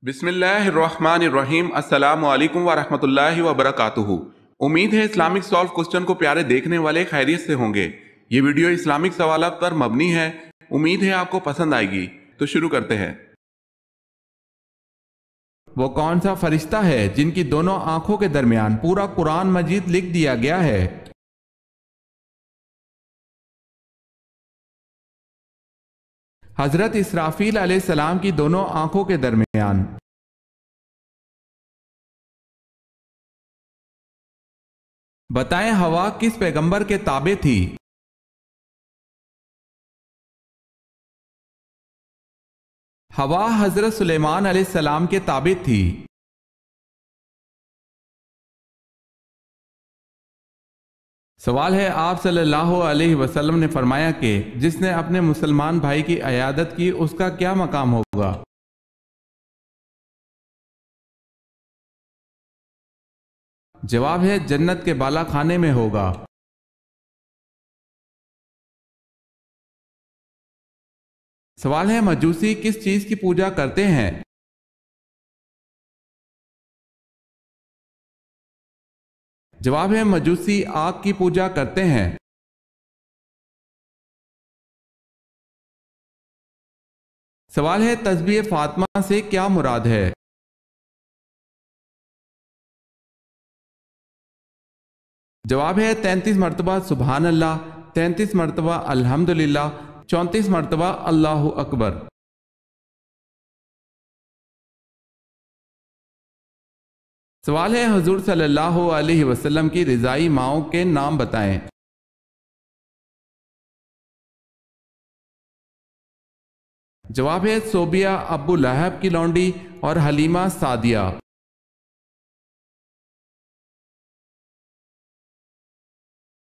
بسم اللہ الرحمن الرحیم۔ السلام علیکم ورحمۃ اللہ وبرکاتہ۔ امید ہے اسلامک سالو کوسچن کو پیارے دیکھنے والے خیریت سے ہوں گے۔ یہ ویڈیو اسلامک سوالات پر مبنی ہے، امید ہے آپ کو پسند آئے گی۔ تو شروع کرتے ہیں۔ وہ کون سا فرشتہ ہے جن کی دونوں آنکھوں کے درمیان پورا قرآن مجید لکھ دیا گیا ہے؟ حضرت اسرافیل علیہ السلام کی دونوں آنکھوں کے درمیان۔ بتائیں ہوا کس پیغمبر کے تابع تھی؟ ہوا حضرت سلیمان علیہ السلام کے تابع تھی۔ سوال ہے، آپ صلی اللہ علیہ وسلم نے فرمایا کہ جس نے اپنے مسلمان بھائی کی عیادت کی اس کا کیا مقام ہوگا؟ جواب ہے جنت کے بالا خانے میں ہوگا۔ سوال ہے، مجوسی کس چیز کی پوجا کرتے ہیں؟ جواب ہے مجوسی آگ کی پوجا کرتے ہیں۔ سوال ہے، تسبیح فاطمہ سے کیا مراد ہے؟ جواب ہے 33 مرتبہ سبحان اللہ، 33 مرتبہ الحمدللہ، 34 مرتبہ اللہ اکبر۔ سوال ہے، حضور صلی اللہ علیہ وسلم کی رضائی ماؤں کے نام بتائیں۔ جواب ہے صوبیہ ابو لہب کی لونڈی اور حلیمہ سعدیہ۔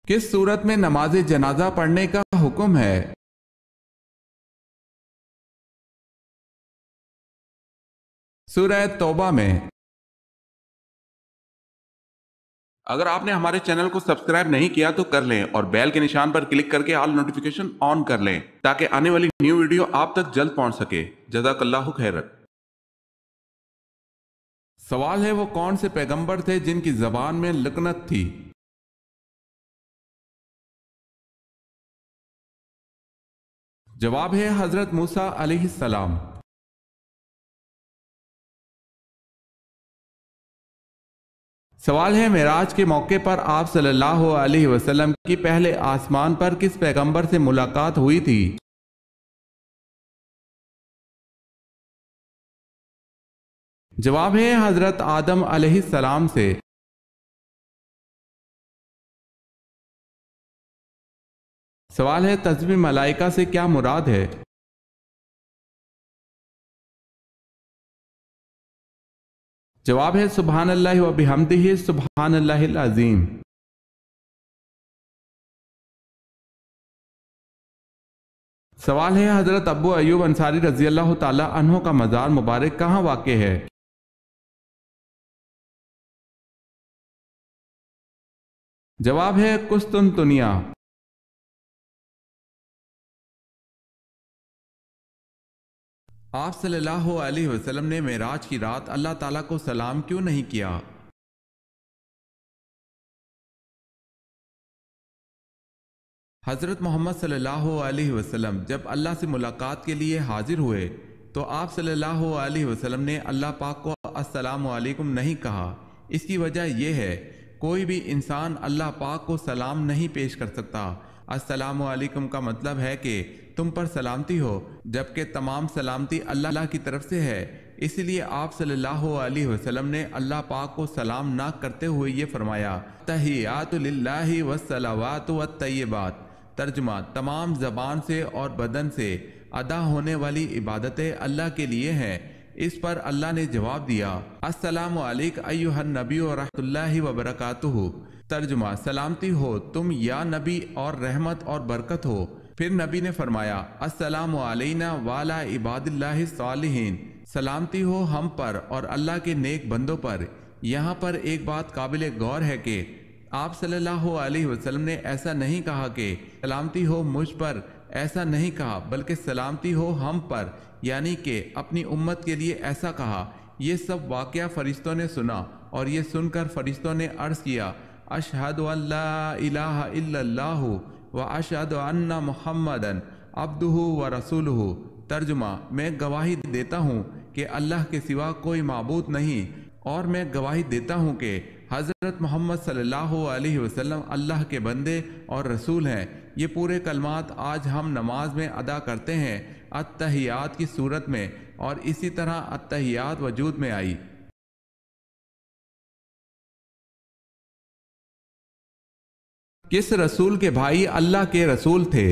کس صورت میں نماز جنازہ پڑھنے کا حکم ہے؟ سورہ توبہ میں۔ اگر آپ نے ہمارے چینل کو سبسکرائب نہیں کیا تو کر لیں اور بیل کے نشان پر کلک کر کے آل نوٹیفیکیشن آن کر لیں تاکہ آنے والی نیو ویڈیو آپ تک جلد پہنچ سکے۔ جزاک اللہ خیرت۔ سوال ہے، وہ کون سے پیغمبر تھے جن کی زبان میں لکنت تھی؟ جواب ہے حضرت موسیٰ علیہ السلام۔ سوال ہے، معراج کے موقع پر آپ صلی اللہ علیہ وسلم کی پہلے آسمان پر کس پیغمبر سے ملاقات ہوئی تھی؟ جواب ہے حضرت آدم علیہ السلام سے۔ سوال ہے، تسبیح ملائکہ سے کیا مراد ہے؟ جواب ہے سبحان اللہ و بحمدہ سبحان اللہ العظیم۔ سوال ہے، حضرت ابو ایوب انصاری رضی اللہ تعالی عنہ کا مزار مبارک کہاں واقع ہے؟ جواب ہے قسطنطنیہ۔ آپ صلی اللہ علیہ وسلم نے معراج کی رات اللہ تعالیٰ کو سلام کیوں نہیں کیا؟ حضرت محمد صلی اللہ علیہ وسلم جب اللہ سے ملاقات کے لیے حاضر ہوئے تو آپ صلی اللہ علیہ وسلم نے اللہ پاک کو السلام علیکم نہیں کہا۔ اس کی وجہ یہ ہے، کوئی بھی انسان اللہ پاک کو سلام نہیں پیش کر سکتا۔ السلام علیکم کا مطلب ہے کہ تم پر سلامتی ہو، جبکہ تمام سلامتی اللہ کی طرف سے ہے۔ اس لیے آپ صلی اللہ علیہ وسلم نے اللہ پاک کو سلام نہ کرتے ہوئے یہ فرمایا، تحیات للہ والصلوات والطیبات۔ ترجمہ، تمام زبان سے اور بدن سے ادا ہونے والی عبادتیں اللہ کے لیے ہیں۔ اس پر اللہ نے جواب دیا، السلام علیک ایھا النبی ورحمۃ اللہ وبرکاتہ۔ ترجمہ، سلامتی ہو تم یا نبی اور رحمت اور برکت ہو۔ پھر نبی نے فرمایا، السلام علینا وعلی عباد اللہ الصالحین۔ سلامتی ہو ہم پر اور اللہ کے نیک بندوں پر۔ یہاں پر ایک بات قابل غور ہے کہ آپ صلی اللہ علیہ وسلم نے ایسا نہیں کہا کہ سلامتی ہو مجھ پر، ایسا نہیں کہا، بلکہ سلامتی ہو ہم پر، یعنی کہ اپنی امت کے لیے ایسا کہا۔ یہ سب واقعہ فرشتوں نے سنا اور یہ سن کر فرشتوں نے عرض کیا اشہد ان لا الہ الا اللہ و اشہد ان محمدن عبدہ و رسولہ۔ ترجمہ: میں گواہی دیتا ہوں کہ اللہ کے سوا کوئی معبود نہیں اور میں گواہی دیتا ہوں کہ حضرت محمد صلی اللہ علیہ وسلم اللہ کے بندے اور رسول ہیں۔ یہ پورے کلمات آج ہم نماز میں ادا کرتے ہیں التحیات کی صورت میں، اور اسی طرح التحیات وجود میں آئی۔ کس رسول کے بھائی اللہ کے رسول تھے؟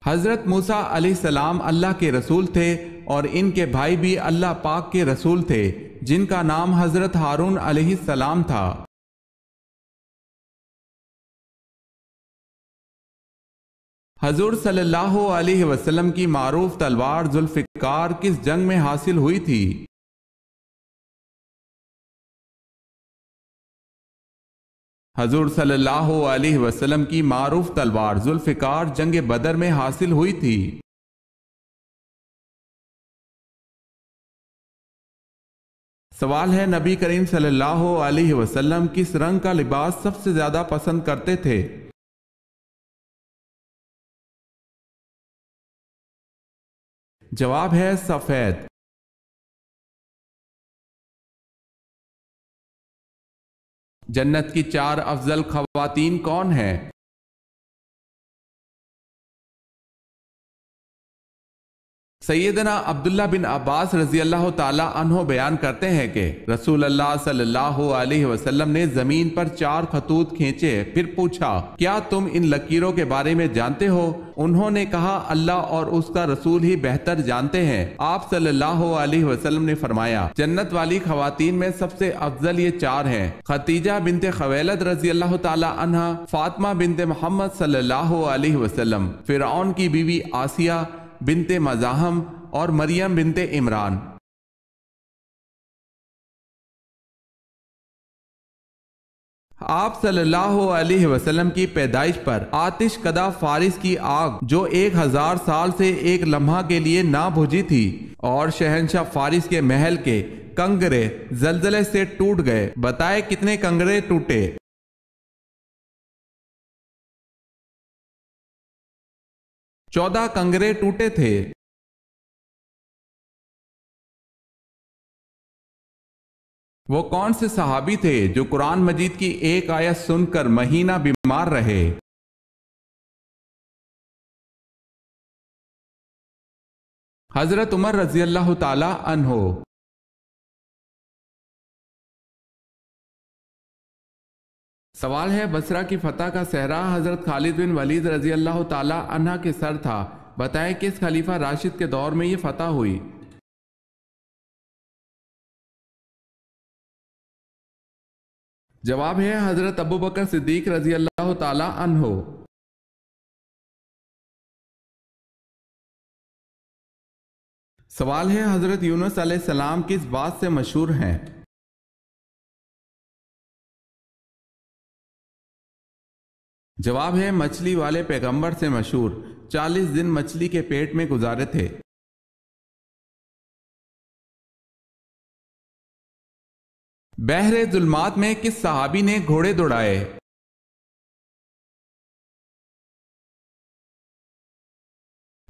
حضرت موسیٰ علیہ السلام اللہ کے رسول تھے اور ان کے بھائی بھی اللہ پاک کے رسول تھے جن کا نام حضرت ہارون علیہ السلام تھا۔ حضور صلی اللہ علیہ وسلم کی معروف تلوار ذوالفقار کس جنگ میں حاصل ہوئی تھی؟ حضور صلی اللہ علیہ وسلم کی معروف تلوار ذوالفقار جنگ بدر میں حاصل ہوئی تھی۔ سوال ہے نبی کریم صلی اللہ علیہ وسلم کس رنگ کا لباس سب سے زیادہ پسند کرتے تھے؟ جواب ہے سفید۔ جنت کی 4 افضل خواتین کون ہیں؟ سیدنا عبداللہ بن عباس رضی اللہ تعالی عنہ بیان کرتے ہیں کہ رسول اللہ صلی اللہ علیہ وسلم نے زمین پر 4 خطوط کھینچے، پھر پوچھا کیا تم ان لکیروں کے بارے میں جانتے ہو؟ انہوں نے کہا اللہ اور اس کا رسول ہی بہتر جانتے ہیں۔ آپ صلی اللہ علیہ وسلم نے فرمایا جنت والی خواتین میں سب سے افضل یہ 4 ہیں: خدیجہ بنت خویلد رضی اللہ تعالی عنہا، فاطمہ بنت محمد صلی اللہ علیہ وسلم، فرعون کی بیوی آسیہ بنت مزاحم اور مریم بنت عمران۔ آپ صلی اللہ علیہ وسلم کی پیدائش پر آتش کدہ فارس کی آگ جو 1000 سال سے ایک لمحہ کے لیے نہ بجھی تھی اور شہنشاہ فارس کے محل کے کنگرے زلزلے سے ٹوٹ گئے، بتائے کتنے کنگرے ٹوٹے؟ 14 کنگرے ٹوٹے تھے۔ وہ کون سے صحابی تھے جو قرآن مجید کی ایک آیت سن کر مہینہ بیمار رہے؟ حضرت عمر رضی اللہ تعالی عنہ۔ سوال ہے بصرہ کی فتح کا صحرا حضرت خالد بن ولید رضی اللہ تعالی عنہ کے سر تھا، بتائیں کس خلیفہ راشد کے دور میں یہ فتح ہوئی؟ جواب ہے حضرت ابو بکر صدیق رضی اللہ تعالی عنہ۔ سوال ہے حضرت یونس علیہ السلام کس بات سے مشہور ہیں؟ جواب ہے مچھلی والے پیغمبر سے مشہور، 40 دن مچھلی کے پیٹ میں گزارے تھے۔ بحر ظلمات میں کس صحابی نے گھوڑے دوڑائے؟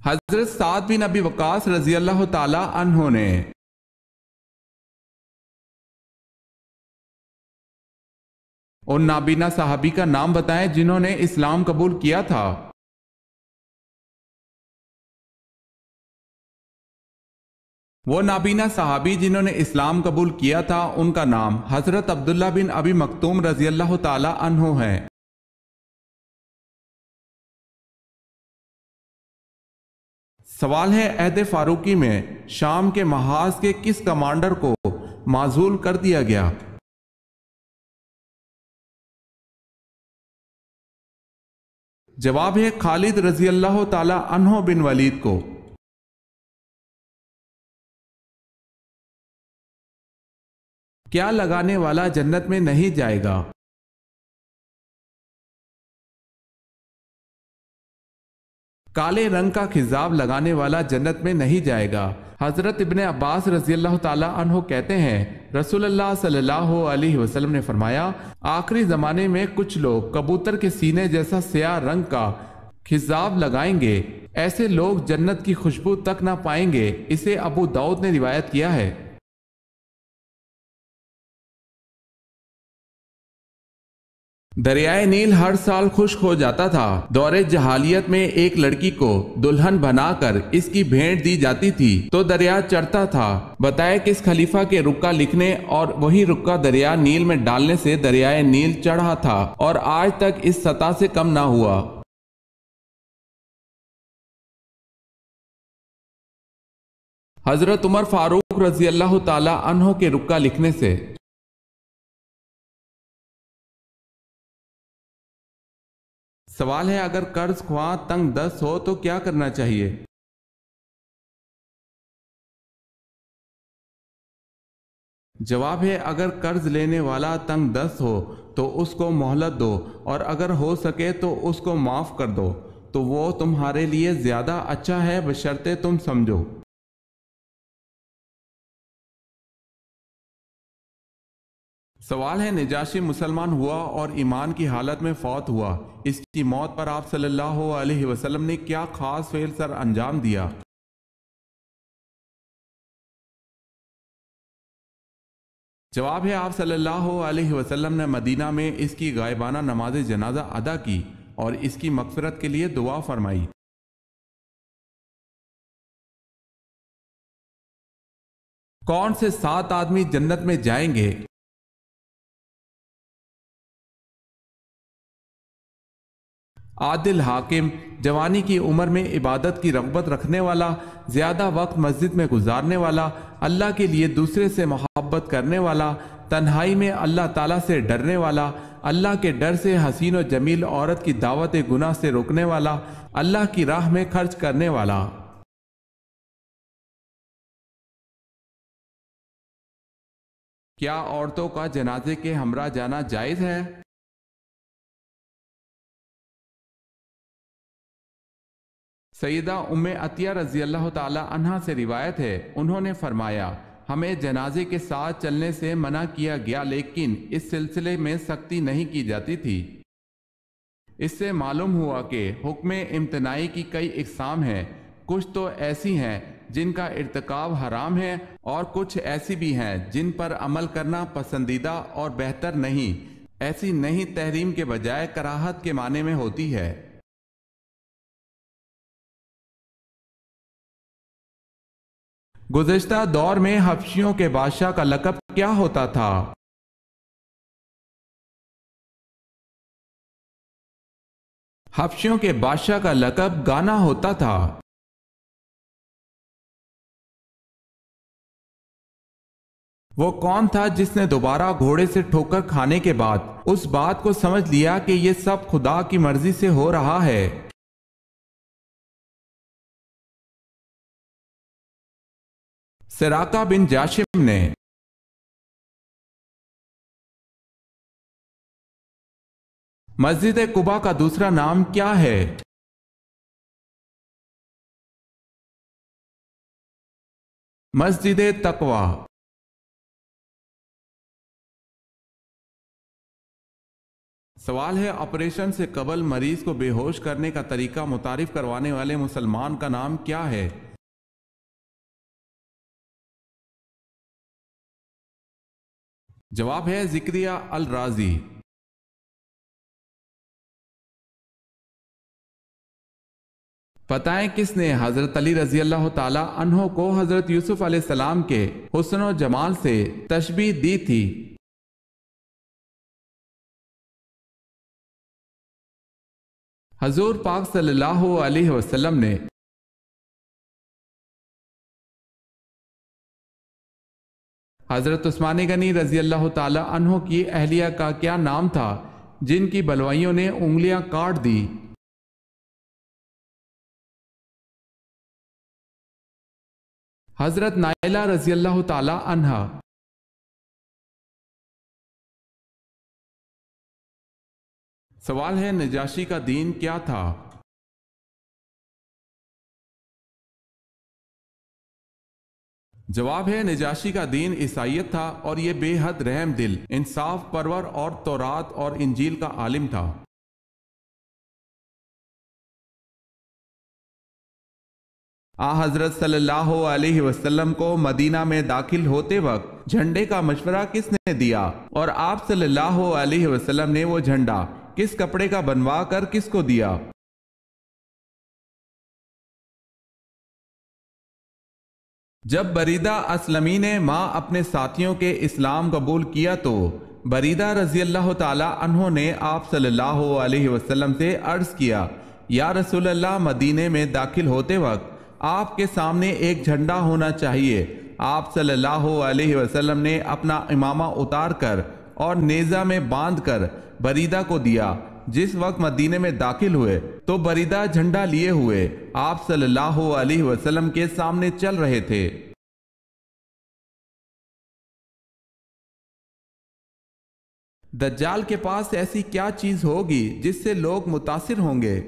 حضرت سعد بن ابی وقاص رضی اللہ تعالی عنہ نے۔ ان نابینا صحابی کا نام بتائیں جنہوں نے اسلام قبول کیا تھا۔ وہ نابینا صحابی جنہوں نے اسلام قبول کیا تھا ان کا نام حضرت عبداللہ بن ابی مکتوم رضی اللہ تعالی عنہ ہے۔ سوال ہے عہد فاروقی میں شام کے محاذ کے کس کمانڈر کو معزول کر دیا گیا؟ جواب ہے خالد رضی اللہ تعالی عنہ بن ولید کو۔ کیا لگانے والا جنت میں نہیں جائے گا؟ کالے رنگ کا خضاب لگانے والا جنت میں نہیں جائے گا۔ حضرت ابن عباس رضی اللہ تعالیٰ عنہ کہتے ہیں رسول اللہ صلی اللہ علیہ وسلم نے فرمایا آخری زمانے میں کچھ لوگ کبوتر کے سینے جیسا سیاہ رنگ کا خضاب لگائیں گے، ایسے لوگ جنت کی خوشبو تک نہ پائیں گے۔ اسے ابو داؤد نے روایت کیا ہے۔ دریائے نیل ہر سال خشک ہو جاتا تھا۔ دور جہالیت میں ایک لڑکی کو دلہن بنا کر اس کی بھیٹ دی جاتی تھی تو دریا چڑھتا تھا۔ بتایا کہ اس خلیفہ کے رکا لکھنے اور وہی رکا دریا نیل میں ڈالنے سے دریائے نیل چڑھا تھا اور آج تک اس سطح سے کم نہ ہوا۔ حضرت عمر فاروق رضی اللہ تعالی عنہ کے رکا لکھنے سے۔ سوال ہے اگر قرض خواہ تنگ دست ہو تو کیا کرنا چاہیے؟ جواب ہے اگر قرض لینے والا تنگ دست ہو تو اس کو مہلت دو اور اگر ہو سکے تو اس کو معاف کر دو تو وہ تمہارے لیے زیادہ اچھا ہے بشرطے تم سمجھو۔ سوال ہے نجاشی مسلمان ہوا اور ایمان کی حالت میں فوت ہوا، اس کی موت پر آپ صلی اللہ علیہ وسلم نے کیا خاص فعل سر انجام دیا؟ جواب ہے آپ صلی اللہ علیہ وسلم نے مدینہ میں اس کی غائبانہ نماز جنازہ ادا کی اور اس کی مغفرت کے لیے دعا فرمائی۔ کون سے 7 آدمی جنت میں جائیں گے؟ عادل حاکم، جوانی کی عمر میں عبادت کی رغبت رکھنے والا، زیادہ وقت مسجد میں گزارنے والا، اللہ کے لیے دوسرے سے محبت کرنے والا، تنہائی میں اللہ تعالیٰ سے ڈرنے والا، اللہ کے ڈر سے حسین و جمیل عورت کی دعوت گناہ سے روکنے والا، اللہ کی راہ میں خرچ کرنے والا۔ کیا عورتوں کا جنازے کے ہمراہ جانا جائز ہے؟ سیدہ ام عطیہ رضی اللہ تعالی عنہا سے روایت ہے انہوں نے فرمایا ہمیں جنازے کے ساتھ چلنے سے منع کیا گیا لیکن اس سلسلے میں سختی نہیں کی جاتی تھی۔ اس سے معلوم ہوا کہ حکم امتناعی کی کئی اقسام ہیں، کچھ تو ایسی ہیں جن کا ارتکاب حرام ہے اور کچھ ایسی بھی ہیں جن پر عمل کرنا پسندیدہ اور بہتر نہیں۔ ایسی نہیں تحریم کے بجائے کراہت کے معنی میں ہوتی ہے۔ گزشتہ دور میں حبشیوں کے بادشاہ کا لقب کیا ہوتا تھا؟ حبشیوں کے بادشاہ کا لقب گانا ہوتا تھا۔ وہ کون تھا جس نے دوبارہ گھوڑے سے ٹھوکر کھانے کے بعد اس بات کو سمجھ لیا کہ یہ سب خدا کی مرضی سے ہو رہا ہے؟ سراقہ بن جاشم نے۔ مسجد قباء کا دوسرا نام کیا ہے؟ مسجد تقوی۔ سوال ہے آپریشن سے قبل مریض کو بے ہوش کرنے کا طریقہ متعارف کروانے والے مسلمان کا نام کیا ہے؟ جواب ہے ذکریہ الرازی۔ بتائیں کس نے حضرت علی رضی اللہ تعالی عنہ کو حضرت یوسف علیہ السلام کے حسن و جمال سے تشبیہ دی تھی؟ حضور پاک صلی اللہ علیہ وسلم نے۔ حضرت عثمان غنی رضی اللہ تعالی عنہ کی اہلیہ کا کیا نام تھا جن کی بلوائیوں نے انگلیاں کاٹ دی؟ حضرت نائلہ رضی اللہ تعالی عنہا۔ سوال ہے نجاشی کا دین کیا تھا؟ جواب ہے نجاشی کا دین عیسائیت تھا اور یہ بے حد رحم دل، انصاف پرور اور تورات اور انجیل کا عالم تھا۔ حضرت صلی اللہ علیہ وسلم کو مدینہ میں داخل ہوتے وقت جھنڈے کا مشورہ کس نے دیا، اور آپ صلی اللہ علیہ وسلم نے وہ جھنڈا کس کپڑے کا بنوا کر کس کو دیا؟ جب بریدہ اسلمی نے ماں اپنے ساتھیوں کے اسلام قبول کیا تو بریدہ رضی اللہ تعالی عنہ نے آپ صلی اللہ علیہ وسلم سے عرض کیا، یا رسول اللہ، مدینے میں داخل ہوتے وقت آپ کے سامنے ایک جھنڈا ہونا چاہیے۔ آپ صلی اللہ علیہ وسلم نے اپنا امامہ اتار کر اور نیزہ میں باندھ کر بریدہ کو دیا۔ جس وقت مدینے میں داخل ہوئے تو بریدہ جھنڈا لیے ہوئے آپ صلی اللہ علیہ وسلم کے سامنے چل رہے تھے۔ دجال کے پاس ایسی کیا چیز ہوگی جس سے لوگ متاثر ہوں گے؟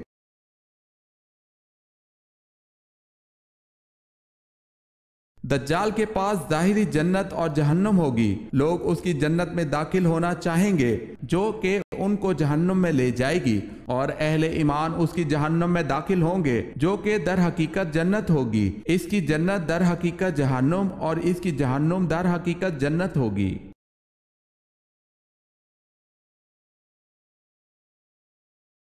دجال کے پاس ظاہری جنت اور جہنم ہوگی، لوگ اس کی جنت میں داخل ہونا چاہیں گے جو کہ ان کو جہنم میں لے جائے گی، اور اہل ایمان اس کی جہنم میں داخل ہوں گے جو کہ در حقیقت جنت ہوگی۔ اس کی جنت در حقیقت جہنم اور اس کی جہنم در حقیقت جنت ہوگی۔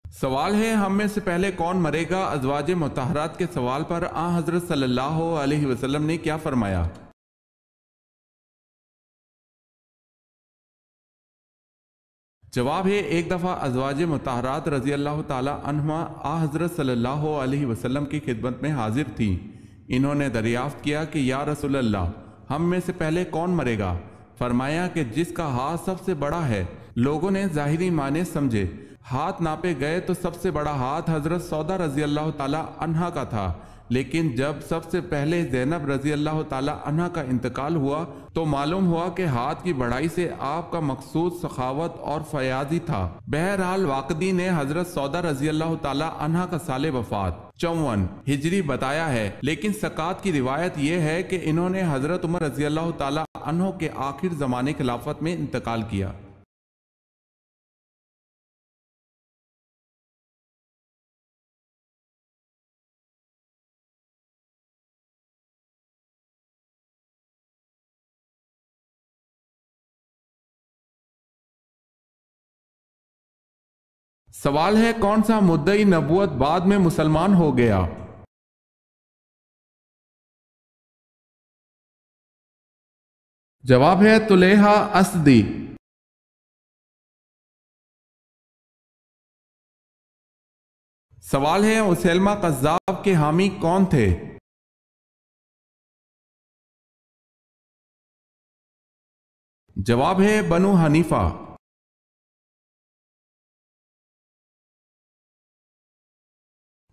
سوال ہے، ہم میں سے پہلے کون مرے گا؟ ازواج مطہرات کے سوال پر حضرت صلی اللہ علیہ وسلم نے کیا فرمایا؟ جواب ہے، ایک دفعہ ازواج مطہرات رضی اللہ تعالی عنہما حضرت صلی اللہ علیہ وسلم کی خدمت میں حاضر تھیں۔ انہوں نے دریافت کیا کہ یا رسول اللہ، ہم میں سے پہلے کون مرے گا؟ فرمایا کہ جس کا ہاتھ سب سے بڑا ہے۔ لوگوں نے ظاہری معنی سمجھے، ہاتھ ناپے گئے تو سب سے بڑا ہاتھ حضرت سودا رضی اللہ تعالی عنہا کا تھا، لیکن جب سب سے پہلے زینب رضی اللہ تعالی عنہا کا انتقال ہوا تو معلوم ہوا کہ ہاتھ کی بڑائی سے آپ کا مقصود سخاوت اور فیاضی تھا۔ بہرحال واقدی نے حضرت سودا رضی اللہ تعالی عنہا کا سال وفات 54 ہجری بتایا ہے، لیکن سقاط کی روایت یہ ہے کہ انہوں نے حضرت عمر رضی اللہ تعالی عنہ کے آخر زمانے خلافت میں انتقال کیا۔ سوال ہے، کون سا مدعی نبوت بعد میں مسلمان ہو گیا؟ جواب ہے طلیحہ اسدی۔ سوال ہے، مسیلمہ کذاب کے حامی کون تھے؟ جواب ہے بنو حنیفہ۔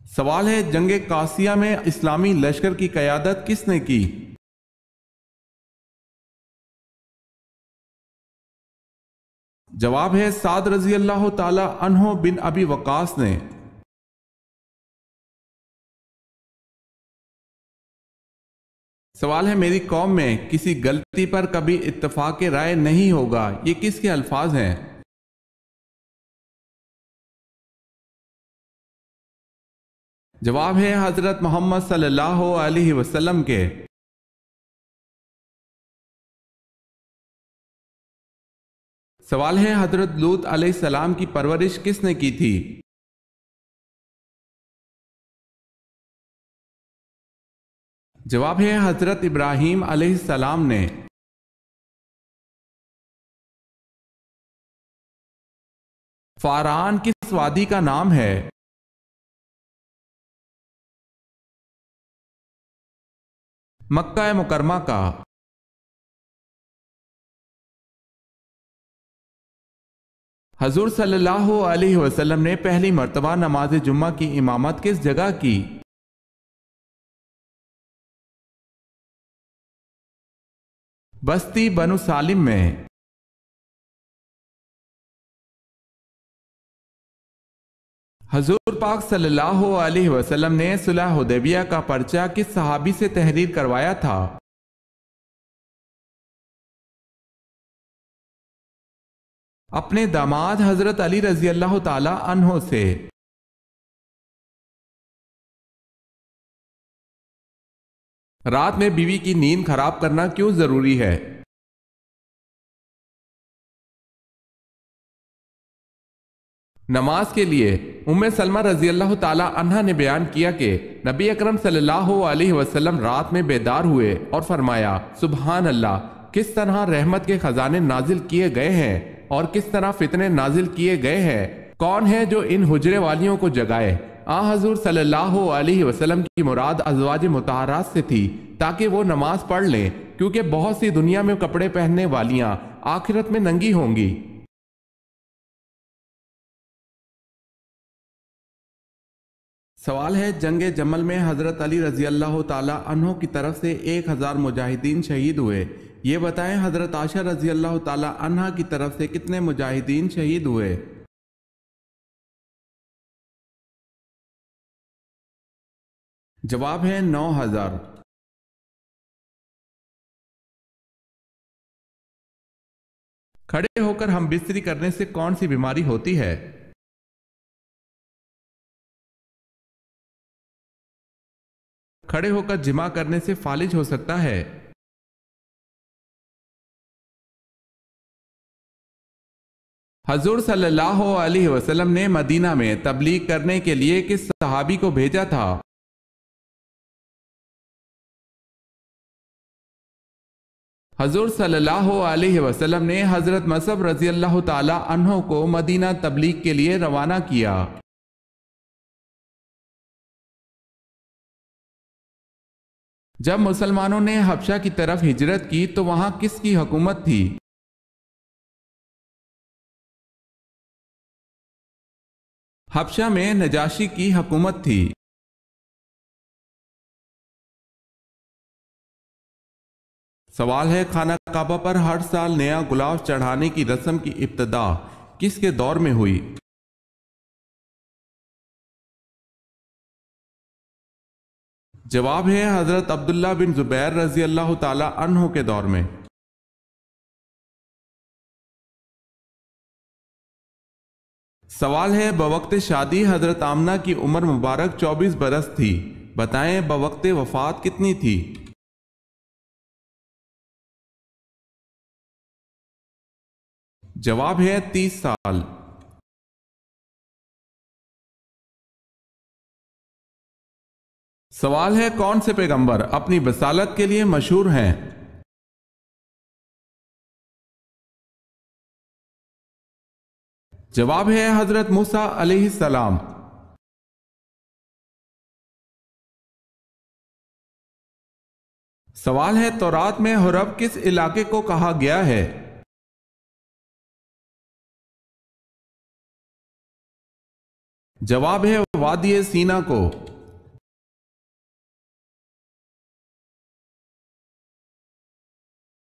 سوال ہے، جنگ قاسیہ میں اسلامی لشکر کی قیادت کس نے کی؟ جواب ہے سعد رضی اللہ تعالی عنہ بن ابی وقاص نے۔ سوال ہے، میری قوم میں کسی غلطی پر کبھی اتفاق رائے نہیں ہوگا، یہ کس کے الفاظ ہیں؟ جواب ہے حضرت محمد صلی اللہ علیہ وسلم کے۔ سوال ہے، حضرت لوط علیہ السلام کی پرورش کس نے کی تھی؟ جواب ہے حضرت ابراہیم علیہ السلام نے۔ فاران کس وادی کا نام ہے؟ مکہ مکرمہ کا۔ حضور صلی اللہ علیہ وسلم نے پہلی مرتبہ نماز جمعہ کی امامت کس جگہ کی؟ بستی بنو سالم میں۔ حضور پاک صلی اللہ علیہ وسلم نے صلح حدیبیہ کا پرچہ کس صحابی سے تحریر کروایا تھا؟ اپنے داماد حضرت علی رضی اللہ تعالی عنہ سے۔ رات میں بیوی کی نیند خراب کرنا کیوں ضروری ہے؟ نماز کے لیے ام سلمہ رضی اللہ تعالی عنہ نے بیان کیا کہ نبی اکرم صلی اللہ علیہ وسلم رات میں بیدار ہوئے اور فرمایا، سبحان اللہ، کس طرح رحمت کے خزانے نازل کیے گئے ہیں اور کس طرح فتنے نازل کیے گئے ہیں، کون ہے جو ان حجرے والیوں کو جگائے؟ حضور صلی اللہ علیہ وسلم کی مراد ازواج مطہرات سے تھی تاکہ وہ نماز پڑھ لیں، کیونکہ بہت سی دنیا میں کپڑے پہننے والیاں آخرت میں ننگی ہوں گی۔ سوال ہے، جنگ جمل میں حضرت علی رضی اللہ تعالی عنہ کی طرف سے 1000 مجاہدین شہید ہوئے، یہ بتائیں حضرت عائشہ رضی اللہ تعالی عنہ کی طرف سے کتنے مجاہدین شہید ہوئے؟ جواب ہے 9000۔ کھڑے ہو کر ہم بستری کرنے سے کون سی بیماری ہوتی ہے؟ کھڑے ہو کر جماع کرنے سے فالج ہو سکتا ہے۔ حضور صلی اللہ علیہ وسلم نے مدینہ میں تبلیغ کرنے کے لیے کس صحابی کو بھیجا تھا؟ حضور صلی اللہ علیہ وسلم نے حضرت مصعب رضی اللہ تعالی عنہ کو مدینہ تبلیغ کے لیے روانہ کیا۔ جب مسلمانوں نے حبشہ کی طرف ہجرت کی تو وہاں کس کی حکومت تھی؟ حبشہ میں نجاشی کی حکومت تھی۔ سوال ہے، خانہ کعبہ پر ہر سال نیا گلاب چڑھانے کی رسم کی ابتدا کس کے دور میں ہوئی؟ جواب ہے حضرت عبداللہ بن زبیر رضی اللہ تعالی عنہ کے دور میں۔ سوال ہے، بوقت شادی حضرت آمنہ کی عمر مبارک 24 برس تھی، بتائیں بوقت وفات کتنی تھی؟ جواب ہے 30 سال۔ سوال ہے، کون سے پیغمبر اپنی بصالت کے لیے مشہور ہیں؟ جواب ہے حضرت موسیٰ علیہ السلام۔ سوال ہے، تورات میں حرب کس علاقے کو کہا گیا ہے؟ جواب ہے وادی سینا کو۔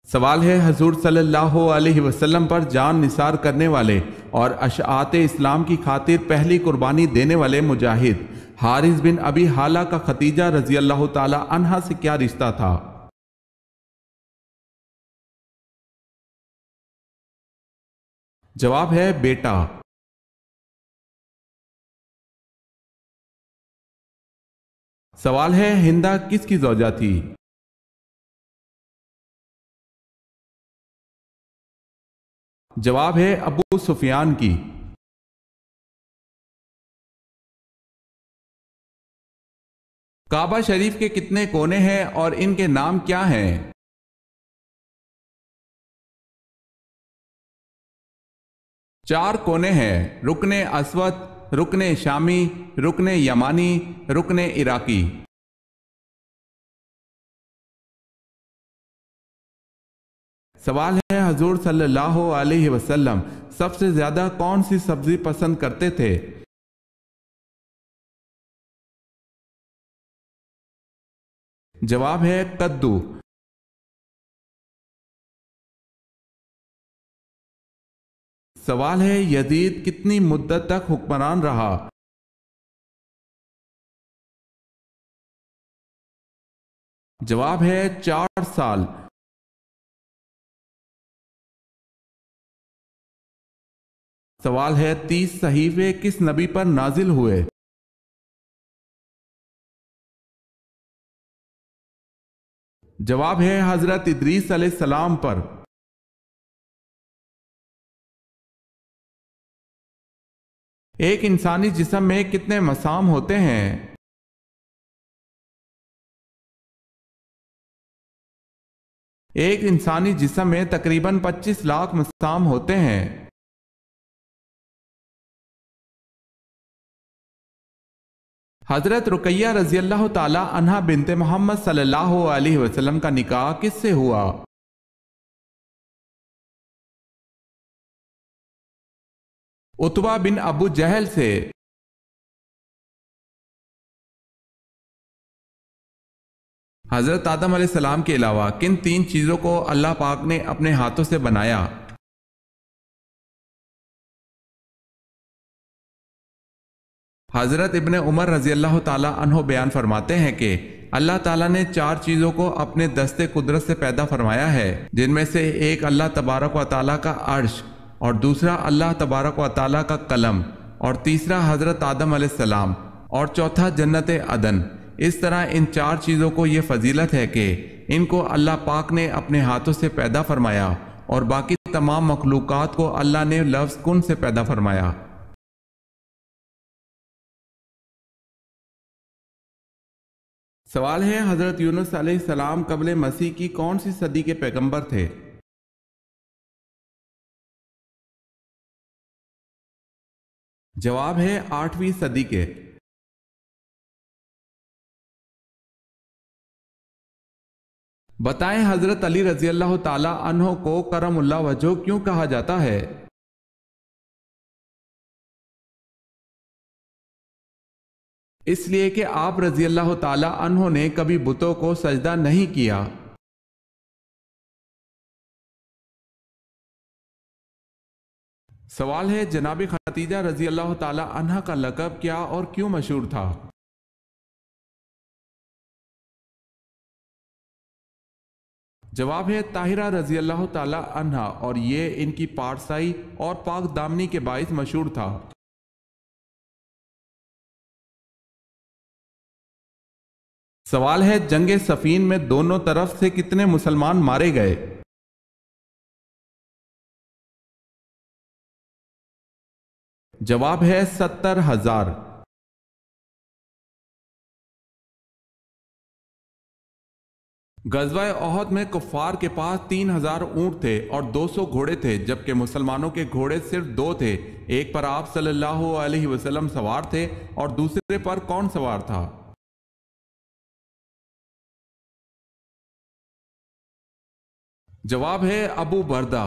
سوال ہے، حضور صلی اللہ علیہ وسلم پر جان نثار کرنے والے اور اشاعت اسلام کی خاطر پہلی قربانی دینے والے مجاہد حارث بن ابی حالہ کا ختیجہ رضی اللہ تعالی عنہا سے کیا رشتہ تھا؟ جواب ہے بیٹا۔ سوال ہے، ہندہ کس کی زوجہ تھی؟ جواب ہے ابو سفیان کی۔ کعبہ شریف کے کتنے کونے ہیں اور ان کے نام کیا ہیں؟ چار کونے ہیں، رکن اسود، رکن شامی، رکن یمانی، رکن عراقی۔ سوال ہے، حضور صلی اللہ علیہ وسلم سب سے زیادہ کون سی سبزی پسند کرتے تھے؟ جواب ہے کدو۔ سوال ہے، یزید کتنی مدت تک حکمران رہا؟ جواب ہے 4 سال۔ سوال ہے 30 صحیفے کس نبی پر نازل ہوئے؟ جواب ہے حضرت ادریس علیہ السلام پر۔ ایک انسانی جسم میں کتنے مسام ہوتے ہیں؟ ایک انسانی جسم میں تقریباً 25 لاکھ مسام ہوتے ہیں۔ حضرت رقیہ رضی اللہ تعالی عنہا بنت محمد صلی اللہ علیہ وسلم کا نکاح کس سے ہوا؟ عتبہ بن ابو جہل سے۔ حضرت آدم علیہ السلام کے علاوہ کن 3 چیزوں کو اللہ پاک نے اپنے ہاتھوں سے بنایا؟ حضرت ابن عمر رضی اللہ تعالی عنہ بیان فرماتے ہیں کہ اللہ تعالیٰ نے 4 چیزوں کو اپنے دستے قدرت سے پیدا فرمایا ہے، جن میں سے ایک اللہ تبارک و تعالیٰ کا عرش، اور دوسرا اللہ تبارک و تعالیٰ کا قلم، اور تیسرا حضرت آدم علیہ السلام، اور چوتھا جنت عدن۔ اس طرح ان 4 چیزوں کو یہ فضیلت ہے کہ ان کو اللہ پاک نے اپنے ہاتھوں سے پیدا فرمایا، اور باقی تمام مخلوقات کو اللہ نے لفظ کن سے پیدا فرمایا۔ سوال ہے حضرت یونس علیہ السلام قبل مسیح کی کون سی صدی کے پیغمبر تھے؟ جواب ہے 8ویں صدی کے۔ بتائیں حضرت علی رضی اللہ تعالی عنہ کو کرم اللہ وجہہ کیوں کہا جاتا ہے؟ اس لیے کہ آپ رضی اللہ تعالی عنہ نے کبھی بتوں کو سجدہ نہیں کیا۔ سوال ہے جناب خدیجہ رضی اللہ تعالی عنہ کا لقب کیا اور کیوں مشہور تھا؟ جواب ہے طاہرہ رضی اللہ تعالی عنہ، اور یہ ان کی پارسائی اور پاک دامنی کے باعث مشہور تھا۔ سوال ہے جنگ صفین میں دونوں طرف سے کتنے مسلمان مارے گئے؟ جواب ہے 70,000۔ غزوہ احد میں کفار کے پاس 3,000 اونٹ تھے اور 200 گھوڑے تھے، جبکہ مسلمانوں کے گھوڑے صرف 2 تھے۔ ایک پر آپ صلی اللہ علیہ وسلم سوار تھے اور دوسرے پر کون سوار تھا؟ جواب ہے ابو بردہ۔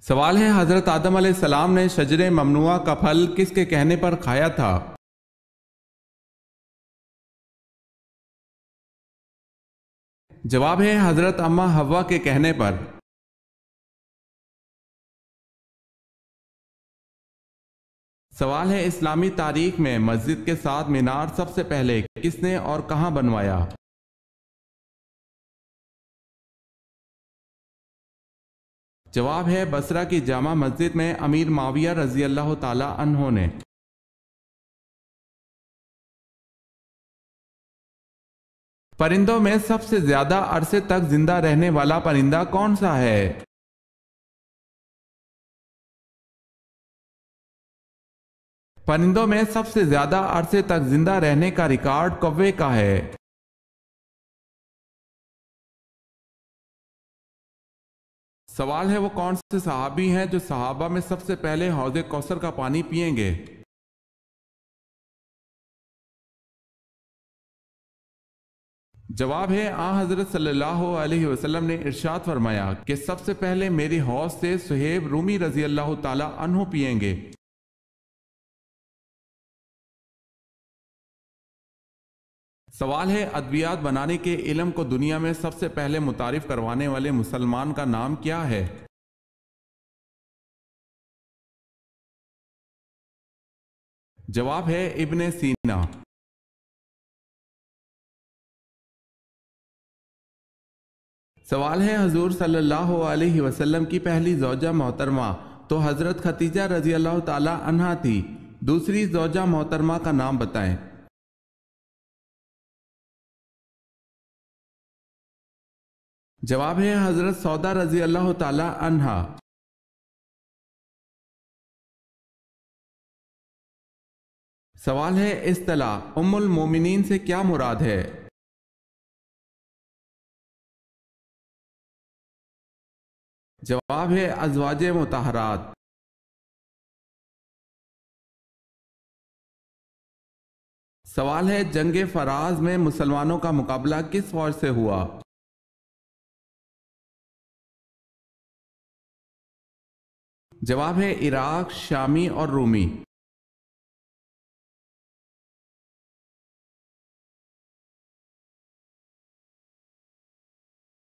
سوال ہے حضرت آدم علیہ السلام نے شجر ممنوعہ کا پھل کس کے کہنے پر کھایا تھا؟ جواب ہے حضرت اماں حوا کے کہنے پر۔ سوال ہے اسلامی تاریخ میں مسجد کے ساتھ مینار سب سے پہلے کس نے اور کہاں بنوایا؟ جواب ہے بصرہ کی جامع مسجد میں امیر معاویہ رضی اللہ تعالی عنہ نے۔ پرندوں میں سب سے زیادہ عرصے تک زندہ رہنے والا پرندہ کون سا ہے؟ پرندوں میں سب سے زیادہ عرصے تک زندہ رہنے کا ریکارڈ کوے کا ہے۔ سوال ہے وہ کون سے صحابی ہیں جو صحابہ میں سب سے پہلے حوض کوثر کا پانی پئیں گے؟ جواب ہے حضرت صلی اللہ علیہ وسلم نے ارشاد فرمایا کہ سب سے پہلے میری حوض سے صہیب رومی رضی اللہ تعالی عنہ پئیں گے۔ سوال ہے ادویات بنانے کے علم کو دنیا میں سب سے پہلے متعارف کروانے والے مسلمان کا نام کیا ہے؟ جواب ہے ابن سینا۔ سوال ہے حضور صلی اللہ علیہ وسلم کی پہلی زوجہ محترمہ تو حضرت خدیجہ رضی اللہ تعالی عنہا تھی، دوسری زوجہ محترمہ کا نام بتائیں۔ جواب ہے حضرت سودا رضی اللہ تعالی عنہا۔ سوال ہے اصطلاح ام المومنین سے کیا مراد ہے؟ جواب ہے ازواج مطہرات۔ سوال ہے جنگ فراز میں مسلمانوں کا مقابلہ کس فوج سے ہوا؟ جواب ہے عراق، شامی اور رومی۔